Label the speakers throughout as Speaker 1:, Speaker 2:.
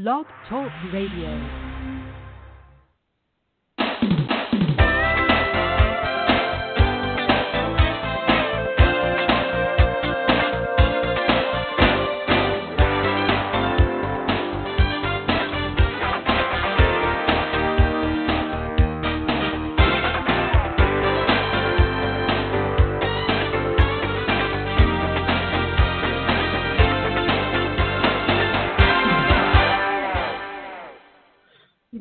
Speaker 1: Blog Talk Radio.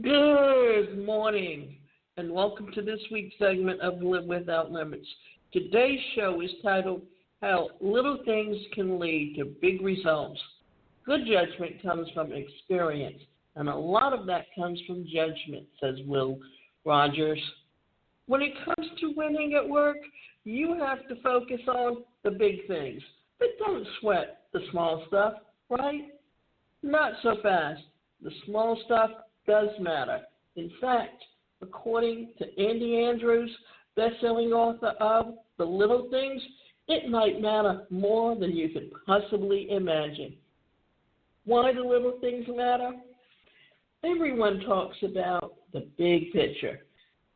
Speaker 2: Good morning, and welcome to this week's segment of Live Without Limits. Today's show is titled, How Little Things Can Lead to Big Results. Good judgment comes from experience, and a lot of that comes from judgment, says Will Rogers. When it comes to winning at work, you have to focus on the big things, but don't sweat the small stuff, right? Not so fast. The small stuff does matter. In fact, according to Andy Andrews, best-selling author of The Little Things, it might matter more than you could possibly imagine. Why do little things matter? Everyone talks about the big picture,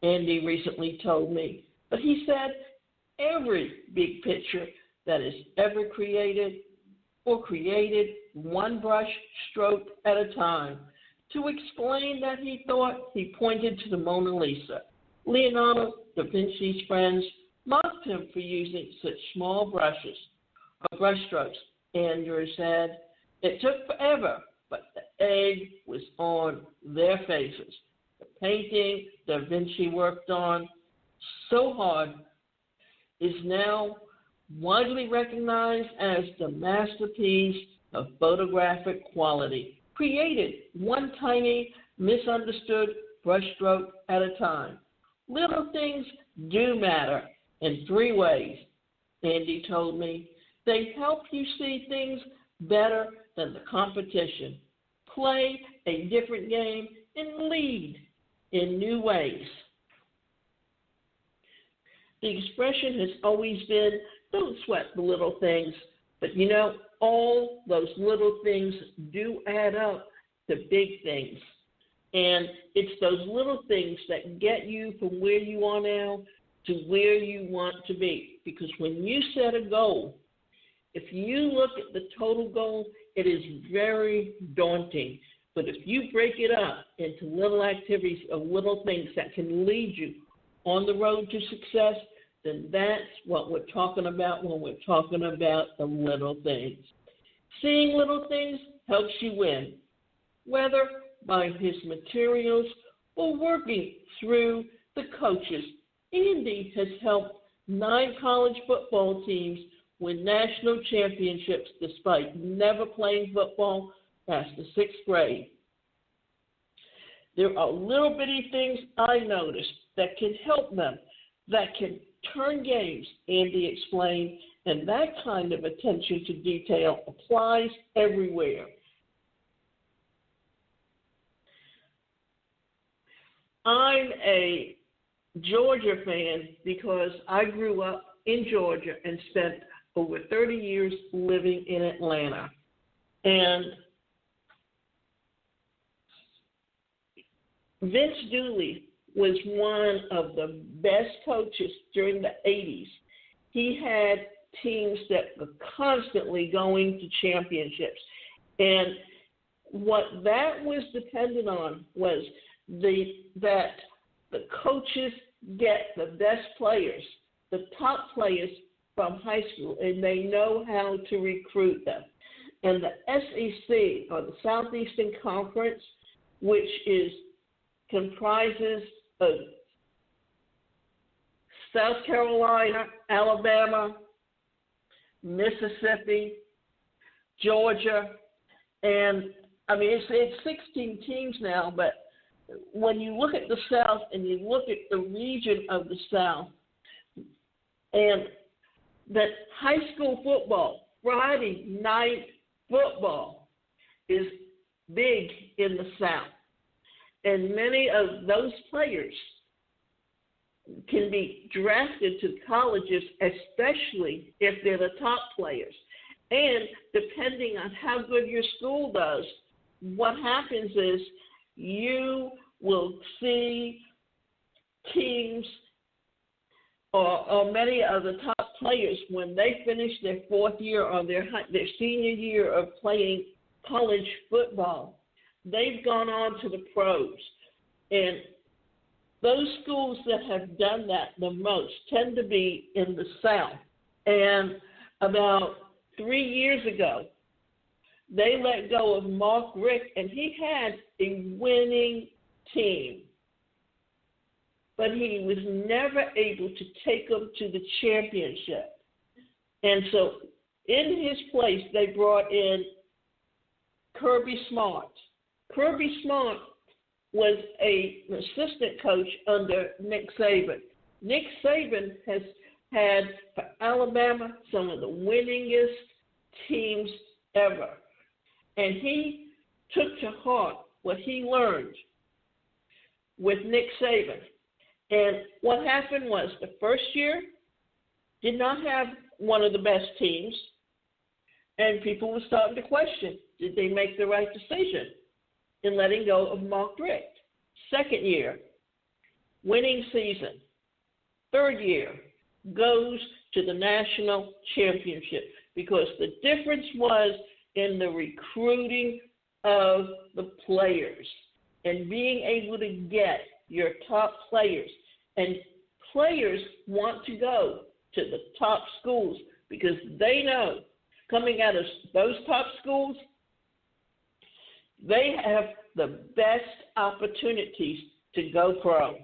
Speaker 2: Andy recently told me. But he said every big picture that is ever created one brush stroke at a time. To explain that, he thought he pointed to the Mona Lisa. Leonardo da Vinci's friends mocked him for using such small brushes or brush strokes. Andrew said, it took forever, but the egg was on their faces. The painting da Vinci worked on so hard is now widely recognized as the masterpiece of photographic quality, created one tiny, misunderstood brushstroke at a time. Little things do matter in three ways, Andy told me. They help you see things better than the competition, play a different game, and lead in new ways. The expression has always been, don't sweat the little things, but all those little things do add up to big things. And it's those little things that get you from where you are now to where you want to be. Because when you set a goal, if you look at the total goal, it is very daunting. But if you break it up into little activities or little things that can lead you on the road to success, then that's what we're talking about when we're talking about the little things. Seeing little things helps you win, whether by his materials or working through the coaches. Andy has helped 9 college football teams win national championships despite never playing football past the 6th grade. There are little bitty things I noticed that can help them, that can turn games, Andy explained, and that kind of attention to detail applies everywhere. I'm a Georgia fan because I grew up in Georgia and spent over 30 years living in Atlanta. And Vince Dooley was one of the best coaches during the 80s. He had teams that were constantly going to championships. And what that was dependent on was that the coaches get the best players, the top players from high school, and they know how to recruit them. And the SEC, or the Southeastern Conference, which comprises of South Carolina, Alabama, Mississippi, Georgia, and it's 16 teams now, but when you look at the South and you look at the region of the South, and that high school football, Friday night football, is big in the South. And many of those players can be drafted to colleges, especially if they're the top players. And depending on how good your school does, what happens is you will see teams or many of the top players, when they finish their fourth year or their senior year of playing college football, they've gone on to the pros. And those schools that have done that the most tend to be in the South. And about 3 years ago, they let go of Mark Richt, and he had a winning team. But he was never able to take them to the championship. And so in his place, they brought in Kirby Smart. Kirby Smart was an assistant coach under Nick Saban. Nick Saban has had for Alabama some of the winningest teams ever. And he took to heart what he learned with Nick Saban. And what happened was the first year did not have one of the best teams, and people were starting to question, did they make the right decision in letting go of Mark Richt? Second year, winning season. Third year, goes to the national championship, because the difference was in the recruiting of the players and being able to get your top players. And players want to go to the top schools because they know coming out of those top schools, they have the best opportunities to go pro.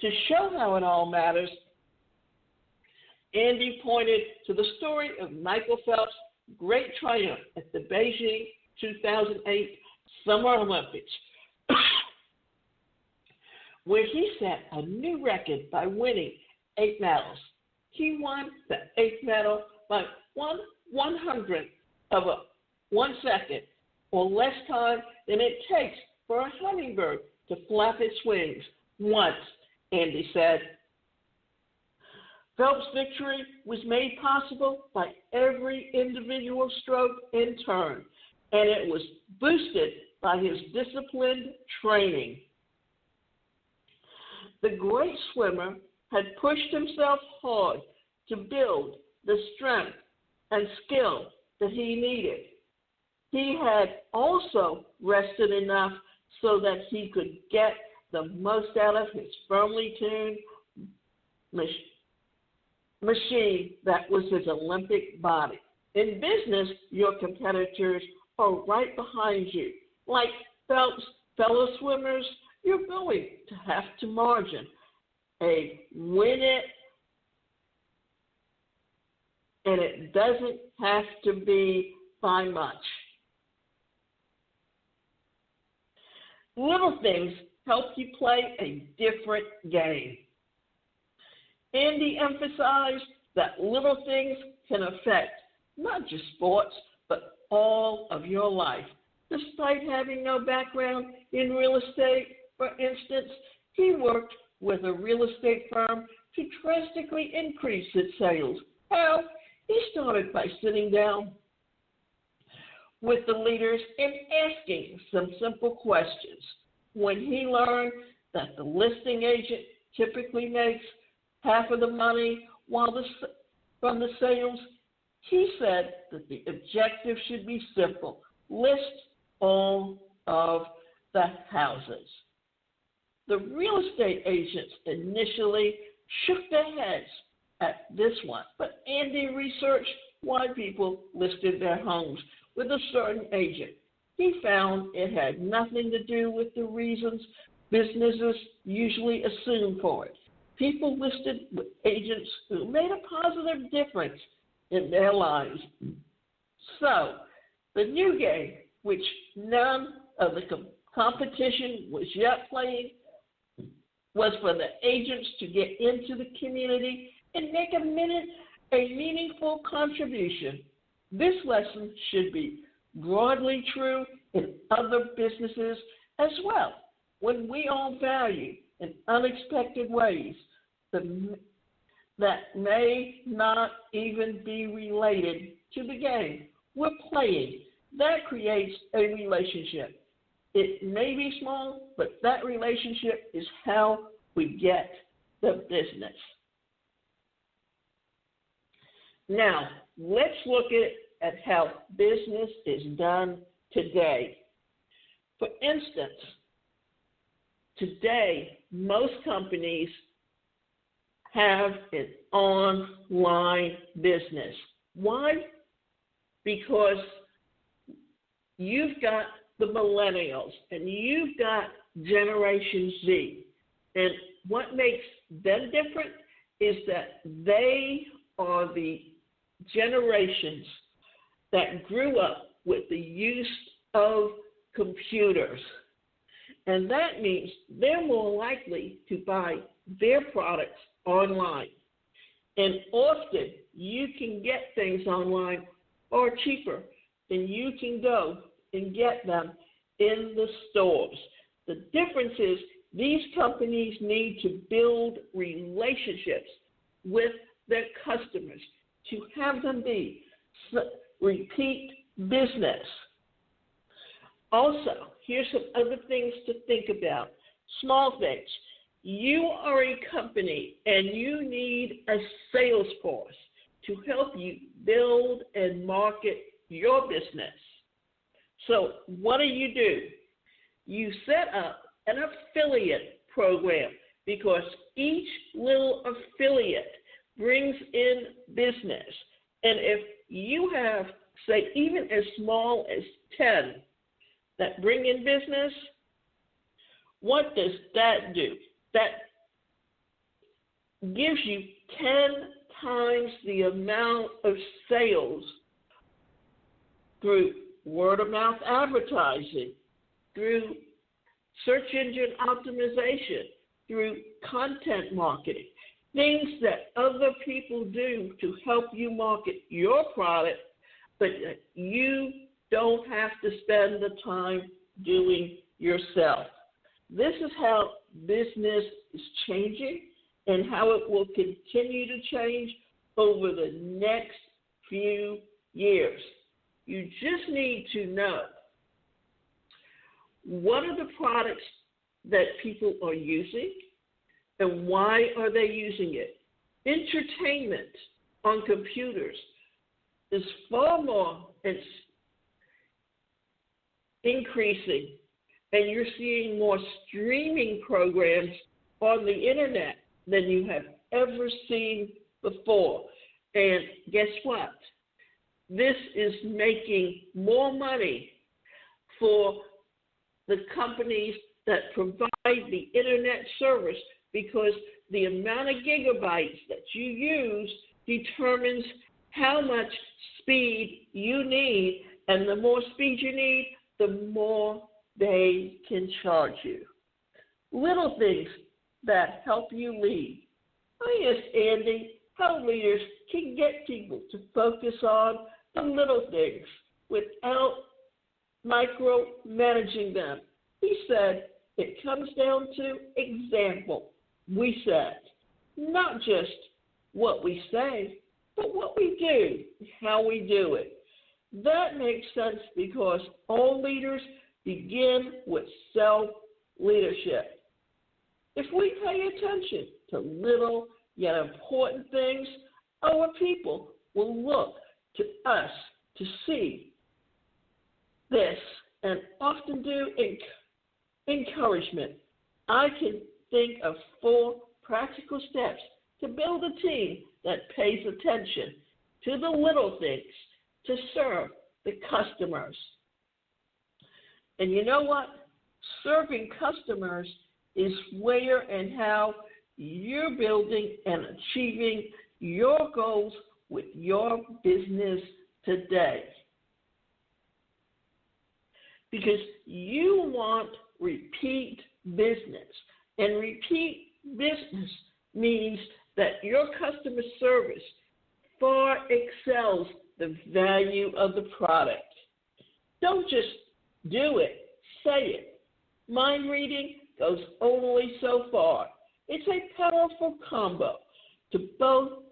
Speaker 2: To show how it all matters, Andy pointed to the story of Michael Phelps' great triumph at the Beijing 2008 Summer Olympics, where he set a new record by winning 8 medals. He won the 8th medal by 1/100th of 1 second, or less time than it takes for a hummingbird to flap its wings once, Andy said. Phelps' victory was made possible by every individual stroke in turn, and it was boosted by his disciplined training. The great swimmer had pushed himself hard to build the strength and skill that he needed. He had also rested enough so that he could get the most out of his firmly tuned machine that was his Olympic body. In business, your competitors are right behind you. Like Phelps' fellow swimmers, you're going to have to margin a win it, and it doesn't have to be by much. Little things help you play a different game. Andy emphasized that little things can affect not just sports, but all of your life. Despite having no background in real estate, for instance, he worked with a real estate firm to drastically increase its sales. How? He started by sitting down with the leaders and asking some simple questions. When he learned that the listing agent typically makes half of the money from the sales, he said that the objective should be simple: list all of the houses. The real estate agents initially shook their heads at this one, but Andy researched why people listed their homes with a certain agent. He found it had nothing to do with the reasons businesses usually assume for it. People listed with agents who made a positive difference in their lives. So, the new game, which none of the competition was yet playing, was for the agents to get into the community and make a meaningful contribution. This lesson should be broadly true in other businesses as well. When we all value in unexpected ways that may not even be related to the game we're playing, that creates a relationship. It may be small, but that relationship is how we get the business. Now, let's look at how business is done today. For instance, today, most companies have an online business. Why? Because you've got the millennials and you've got Generation Z. And what makes them different is that they are the generations that grew up with the use of computers. And that means they're more likely to buy their products online. And often you can get things online or cheaper than you can go and get them in the stores. The difference is these companies need to build relationships with their customers to have them be repeat business. Also, here's some other things to think about. Small things. You are a company and you need a sales force to help you build and market your business. So what do? You set up an affiliate program because each little affiliate brings in business. And if you have, say, even as small as 10 that bring in business, what does that do? That gives you 10 times the amount of sales through word-of-mouth advertising, through search engine optimization, through content marketing, things that other people do to help you market your product, but you don't have to spend the time doing yourself. This is how business is changing and how it will continue to change over the next few years. You just need to know what are the products that people are using and why are they using it. Entertainment on computers is far more increasing, and you're seeing more streaming programs on the internet than you have ever seen before. And guess what? This is making more money for the companies that provide the internet service because the amount of gigabytes that you use determines how much speed you need, and the more speed you need, the more they can charge you. Little things that help you lead. I asked Andy how leaders can get people to focus on the little things without micromanaging them. He said it comes down to example. We said not just what we say, but what we do, how we do it. That makes sense because all leaders begin with self-leadership. If we pay attention to little yet important things, our people will look to us to see this and often do encouragement. I can think of 4 practical steps to build a team that pays attention to the little things to serve the customers. And you know what? Serving customers is where and how you're building and achieving your goals with your business today. Because you want repeat business. And repeat business means that your customer service far excels the value of the product. Don't just do it, say it. Mind reading goes only so far. It's a powerful combo to both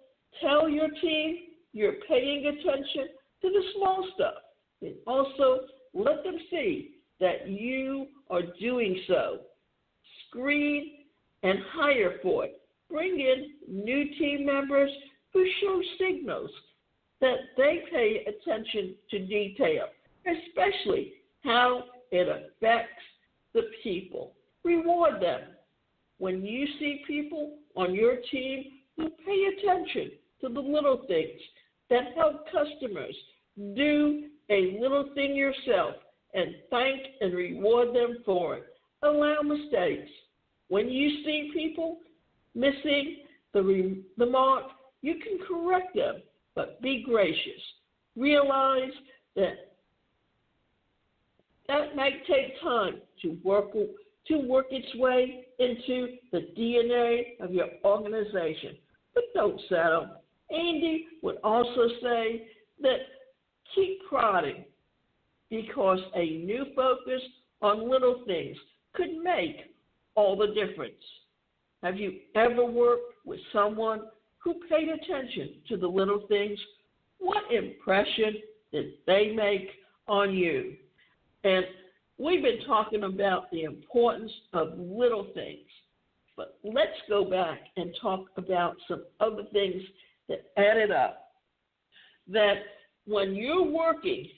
Speaker 2: tell your team you're paying attention to the small stuff And also let them see that you are doing so. Screen and hire for it. Bring in new team members who show signals that they pay attention to detail, especially how it affects the people. Reward them. When you see people on your team who pay attention to the little things that help customers, do a little thing yourself and thank and reward them for it. Allow mistakes. When you see people missing the mark, you can correct them, but be gracious. Realize that might take time to work its way into the DNA of your organization, but don't settle. Andy would also say that keep prodding, because a new focus on little things could make all the difference. Have you ever worked with someone who paid attention to the little things? What impression did they make on you? And we've been talking about the importance of little things, but let's go back and talk about some other things that added up. That when you're working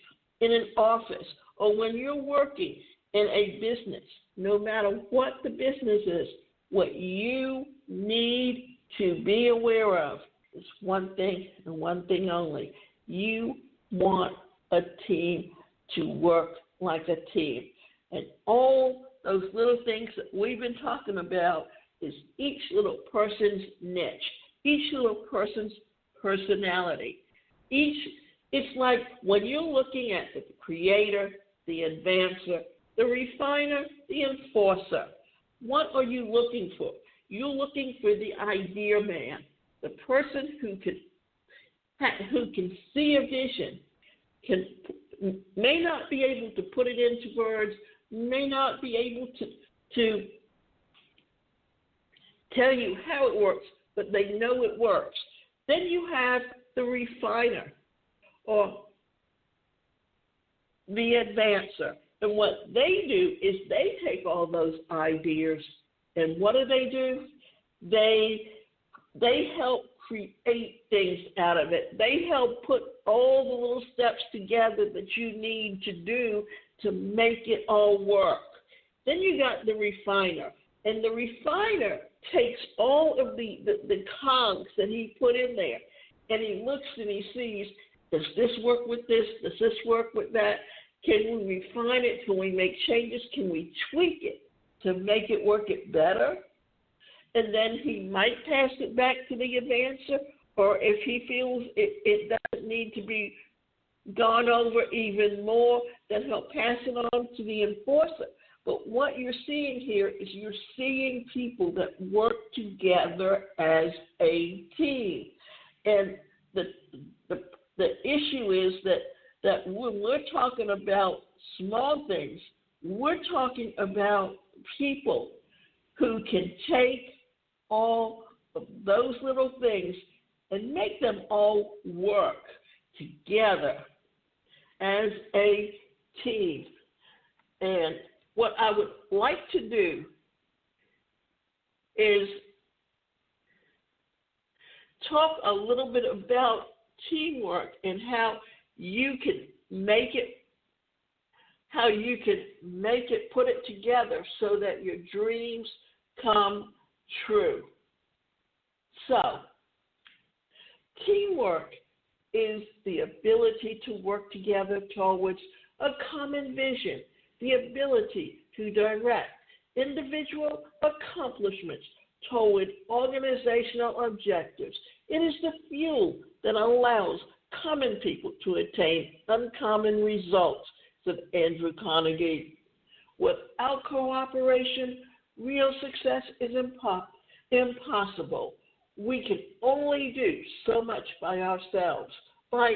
Speaker 2: in an office or when you're working in a business, no matter what the business is, what you need to be aware of is one thing and one thing only. You want a team to work like a team. And all those little things that we've been talking about is each little person's niche, each little person's personality. It's like when you're looking at the creator, the advancer, the refiner, the enforcer. What are you looking for? You're looking for the idea man, the person who can see a vision, may not be able to put it into words, may not be able to tell you how it works, but they know it works. Then you have the refiner or the advancer. And what they do is they take all those ideas, and what do? They help create things out of it. They help put all the little steps together that you need to do to make it all work. Then you got the refiner, and the refiner takes all of the cogs that he put in there, and he looks and he sees, does this work with this? Does this work with that? Can we refine it? Can we make changes? Can we tweak it to make it work it better? And then he might pass it back to the advancer, or if he feels it doesn't need to be gone over even more, then he'll pass it on to the enforcer. But what you're seeing here is you're seeing people that work together as a team. And the issue is that when we're talking about small things, we're talking about people who can take all of those little things and make them all work together as a team. And what I would like to do is talk a little bit about teamwork and how you can make it, put it together so that your dreams come true. So, teamwork is the ability to work together towards a common vision, the ability to direct individual accomplishments toward organizational objectives. It is the fuel that allows common people to attain uncommon results, said Andrew Carnegie. Without cooperation, real success is impossible. We can only do so much by ourselves. By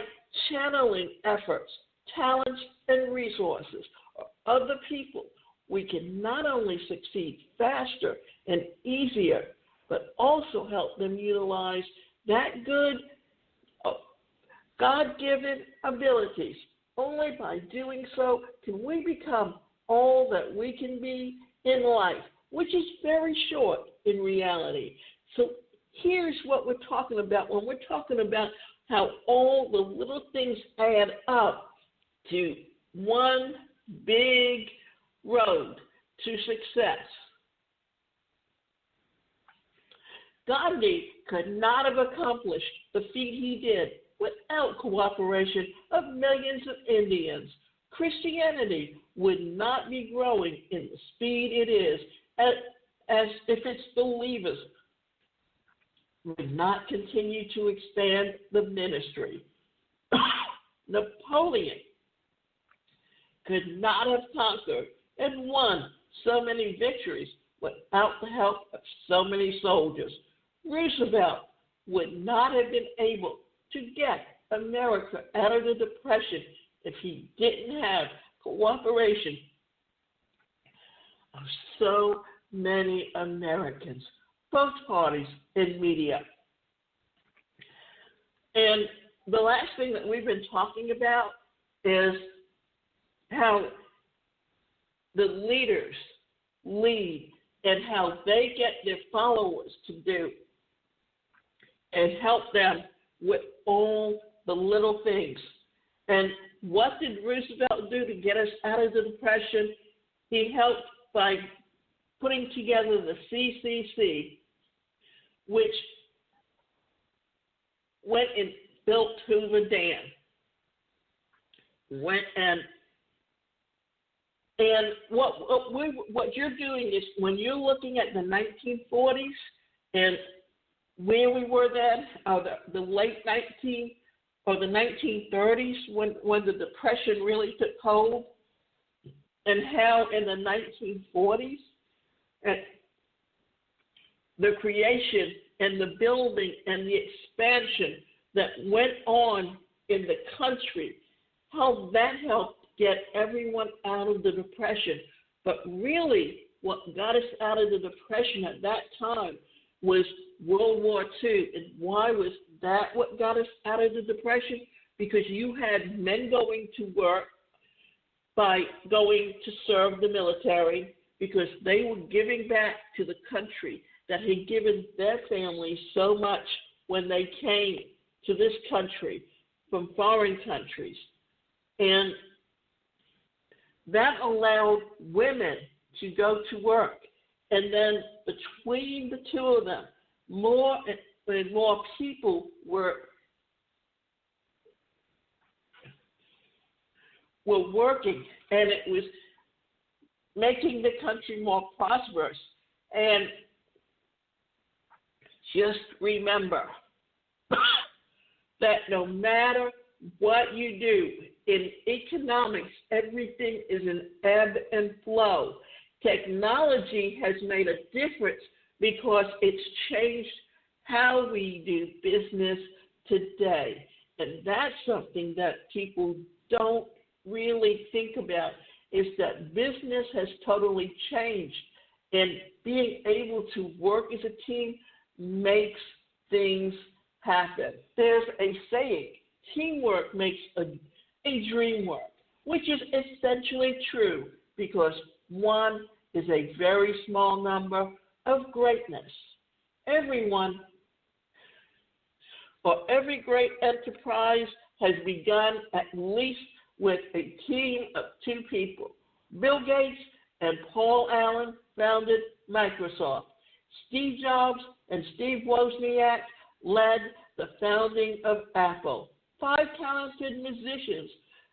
Speaker 2: channeling efforts, talents, and resources of other people, we can not only succeed faster and easier, but also help them utilize that good God-given abilities Only by doing so can we become all that we can be in life, which is very short in reality. So here's what we're talking about when we're talking about how all the little things add up to one big road to success. Gandhi could not have accomplished the feat he did without cooperation of millions of Indians. Christianity would not be growing in the speed it is as if its believers would not continue to expand the ministry. Napoleon could not have conquered and won so many victories without the help of so many soldiers. Roosevelt would not have been able to get America out of the Depression if he didn't have cooperation of so many Americans, both parties and media. And the last thing that we've been talking about is how the leaders lead and how they get their followers to do and help them with all the little things. And what did Roosevelt do to get us out of the Depression? He helped by putting together the CCC, which went and built Hoover Dam. And what you're doing is when you're looking at the 1940s and where we were then, the late 1930s when the Depression really took hold, and how in the 1940s the creation and the building and the expansion that went on in the country, how that helped get everyone out of the Depression. But really, what got us out of the Depression at that time was World War II. And why was that what got us out of the Depression? Because you had men going to work by going to serve the military because they were giving back to the country that had given their families so much when they came to this country from foreign countries. And that allowed women to go to work. And then between the two of them, more and more people were working, and it was making the country more prosperous. And just remember that no matter what you do in economics, everything is an ebb and flow. Technology has made a difference because it's changed how we do business today. And that's something that people don't really think about, is that business has totally changed. And being able to work as a team makes things happen. There's a saying, teamwork makes a dream work, which is essentially true because one is a very small number of greatness. Everyone or every great enterprise has begun at least with a team of two people. Bill Gates and Paul Allen founded Microsoft. Steve Jobs and Steve Wozniak led the founding of Apple. 5 talented musicians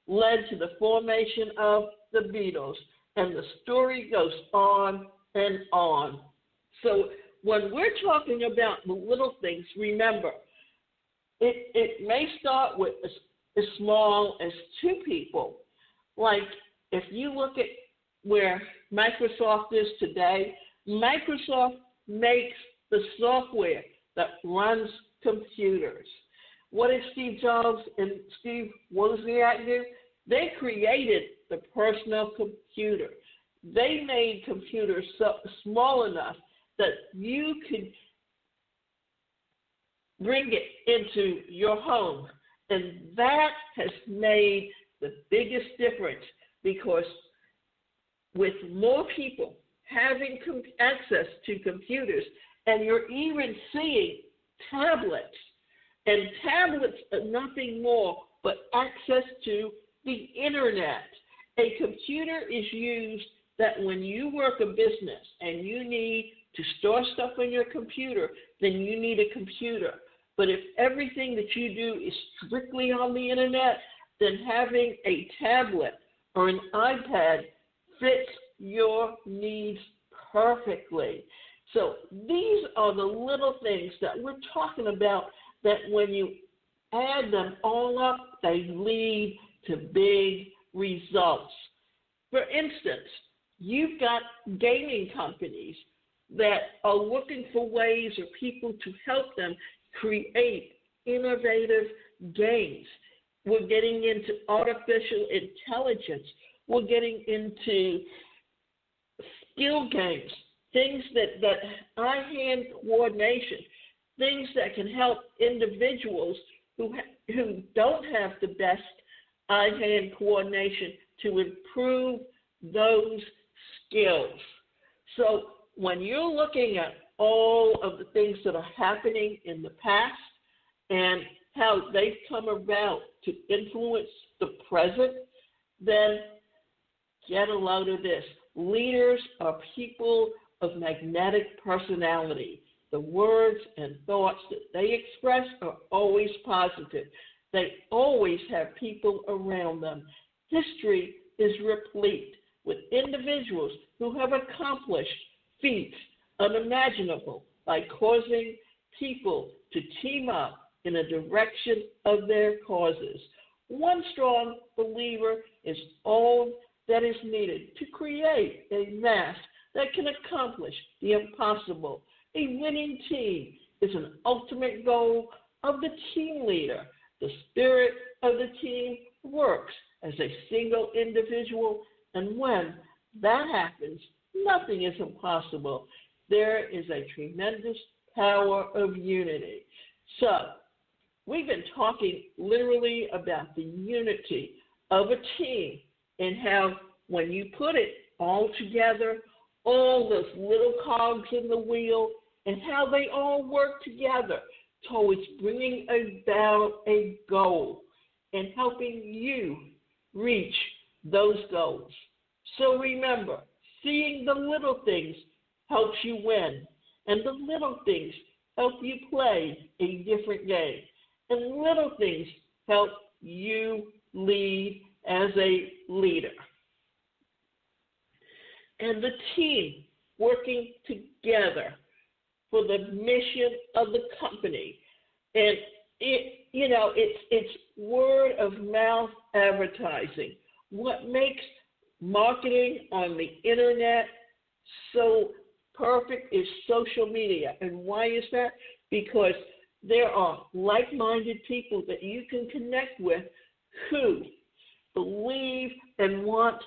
Speaker 2: led to the formation of the Beatles, and the story goes on and on. So when we're talking about the little things, remember, it may start with as small as 2 people. Like if you look at where Microsoft is today, Microsoft makes the software that runs computers. What did Steve Jobs and Steve Wozniak do? They created the personal computer. They made computers so small enough that you could bring it into your home. And that has made the biggest difference, because with more people having access to computers, and you're even seeing tablets, and tablets are nothing more but access to the internet. A computer is used that when you work a business and you need to store stuff on your computer, then you need a computer. But if everything that you do is strictly on the internet, then having a tablet or an iPad fits your needs perfectly. So these are the little things that we're talking about that when you add them all up, they lead to big results. For instance, you've got gaming companies that are looking for ways or people to help them create innovative games. We're getting into artificial intelligence. We're getting into skill games, things that eye-hand coordination, things that can help individuals who don't have the best eye-hand coordination to improve those skills. So when you're looking at all of the things that are happening in the past and how they've come about to influence the present, then get a load of this. Leaders are people of magnetic personality. The words and thoughts that they express are always positive. They always have people around them. History is replete with individuals who have accomplished feats unimaginable by causing people to team up in a direction of their causes. One strong believer is all that is needed to create a mass that can accomplish the impossible. A winning team is an ultimate goal of the team leader. The spirit of the team works as a single individual, and when that happens, nothing is impossible. There is a tremendous power of unity. So, we've been talking literally about the unity of a team and how when you put it all together, all those little cogs in the wheel, and how they all work together towards bringing about a goal and helping you reach those goals. So remember, seeing the little things helps you win, and the little things help you play a different game, and little things help you lead as a leader. And the team working together for the mission of the company. And it's word of mouth advertising. What makes marketing on the internet so perfect is social media. And why is that? Because there are like-minded people that you can connect with who believe and want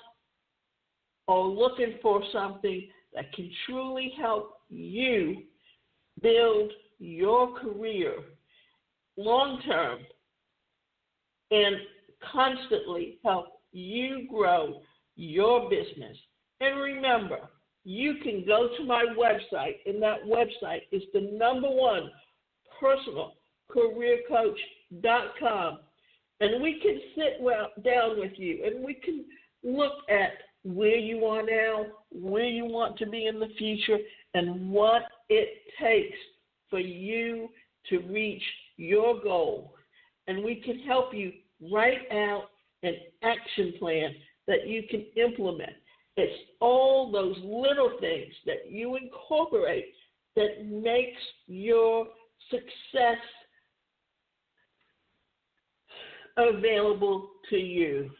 Speaker 2: or looking for something that can truly help you build your career long-term and constantly help you grow your business. And remember, you can go to my website, and that website is the #1 personalcareercoach.com. And we can sit down with you, and we can look at where you are now, where you want to be in the future, and what it takes for you to reach your goal. And we can help you write out an action plan that you can implement. It's all those little things that you incorporate that makes your success available to you.